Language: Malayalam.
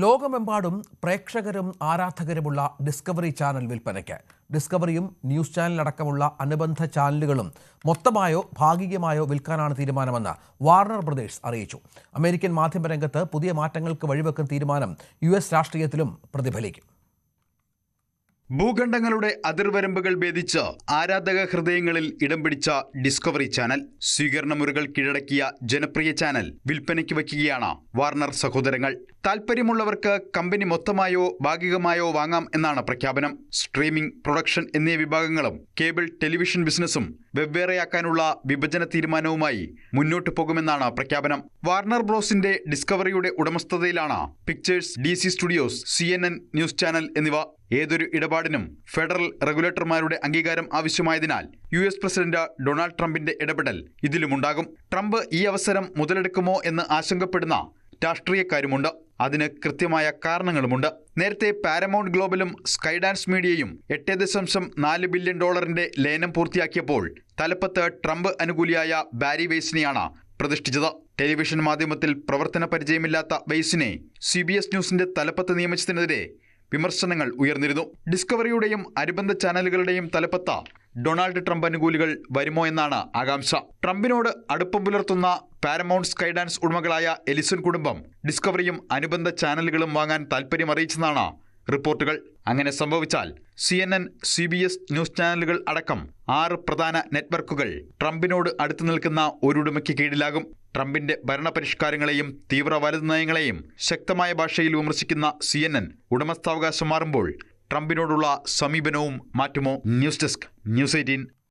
ലോകമെമ്പാടും പ്രേക്ഷകരും ആരാധകരുമുള്ള ഡിസ്കവറി ചാനൽ വിൽപ്പനയ്ക്ക്. ഡിസ്കവറിയും ന്യൂസ് ചാനലടക്കമുള്ള അനുബന്ധ ചാനലുകളും മൊത്തമായോ ഭാഗികമായോ വിൽക്കാനാണ് തീരുമാനമെന്ന് വാർണർ ബ്രദേഴ്സ് അറിയിച്ചു. അമേരിക്കൻ മാധ്യമരംഗത്ത് പുതിയ മാറ്റങ്ങൾക്ക് വഴിവെക്കുന്ന തീരുമാനം US രാഷ്ട്രീയത്തിലും പ്രതിഫലിക്കും. ഭൂഖണ്ഡങ്ങളുടെ അതിർവരമ്പുകൾ ഭേദിച്ച് ആരാധക ഹൃദയങ്ങളിൽ ഇടം പിടിച്ച ഡിസ്കവറി ചാനൽ, സ്വീകരണമുറികൾ കീഴടക്കിയ ജനപ്രിയ ചാനൽ വിൽപ്പനയ്ക്ക് വയ്ക്കുകയാണ് വാർണർ സഹോദരങ്ങൾ. താൽപ്പര്യമുള്ളവർക്ക് കമ്പനി മൊത്തമായോ ഭാഗികമായോ വാങ്ങാം എന്നാണ് പ്രഖ്യാപനം. സ്ട്രീമിംഗ്, പ്രൊഡക്ഷൻ എന്നീ വിഭാഗങ്ങളും കേബിൾ ടെലിവിഷൻ ബിസിനസ്സും വെവ്വേറെയാക്കാനുള്ള വിഭജന തീരുമാനവുമായി മുന്നോട്ടു പോകുമെന്നാണ് പ്രഖ്യാപനം. വാർണർ ബ്രോസിന്റെ ഡിസ്കവറിയുടെ ഉടമസ്ഥതയിലാണ് pictures, DC studios, CNN news channel എന്നിവ. ഏതൊരു ഇടപാടിനും ഫെഡറൽ റെഗുലേറ്റർമാരുടെ അംഗീകാരം ആവശ്യമായതിനാൽ US പ്രസിഡന്റ് ഡൊണാൾഡ് ട്രംപിന്റെ ഇടപെടൽ ഇതിലുമുണ്ടാകും. ട്രംപ് ഈ അവസരം മുതലെടുക്കുമോ എന്ന് ആശങ്കപ്പെടുന്ന രാഷ്ട്രീയക്കാരുമുണ്ട്. അതിന് കൃത്യമായ കാരണങ്ങളുമുണ്ട്. നേരത്തെ പാരമൗണ്ട് ഗ്ലോബലും സ്കൈഡാൻസ് മീഡിയയും $8.4 ബില്യൺ ലേലം പൂർത്തിയാക്കിയപ്പോൾ തലപ്പത്ത് ട്രംപ് അനുകൂലിയായ ബാരി വെയ്സിനെയാണ് പ്രതിഷ്ഠിച്ചത്. ടെലിവിഷൻ മാധ്യമത്തിൽ പ്രവർത്തന പരിചയമില്ലാത്ത വെയ്സിനെ CBS ന്യൂസിന്റെ തലപ്പത്ത് നിയമിച്ചതിനെതിരെ വിമർശനങ്ങൾ ഉയർന്നിരുന്നു. ഡിസ്കവറിയുടെയും അനുബന്ധ ചാനലുകളുടെയും തലപ്പത്ത് ഡൊണാൾഡ് ട്രംപ് അനുകൂലികൾ വരുമോ എന്നാണ് ആകാംക്ഷ. ട്രംപിനോട് അടുപ്പം പുലർത്തുന്ന പാരമൗണ്ട് സ്കൈഡാൻസ് ഉടമകളായ എലിസൺ കുടുംബം ഡിസ്കവറിയും അനുബന്ധ ചാനലുകളും വാങ്ങാൻ താൽപ്പര്യം അറിയിച്ചെന്നാണ് റിപ്പോർട്ടുകൾ. അങ്ങനെ സംഭവിച്ചാൽ CNN, CBS ന്യൂസ് ചാനലുകൾ അടക്കം 6 പ്രധാന നെറ്റ്വർക്കുകൾ ട്രംപിനോട് അടുത്തു നിൽക്കുന്ന ഒരുടമയ്ക്ക് കീഴിലാകും. ട്രംപിന്റെ ഭരണപരിഷ്കാരങ്ങളെയും തീവ്ര വലതു നയങ്ങളെയും ശക്തമായ ഭാഷയിൽ വിമർശിക്കുന്ന CNN ഉടമസ്ഥാവകാശം മാറുമ്പോൾ ട്രംപിനോടുള്ള സമീപനവും മാറ്റുമോ? News desk, News 18.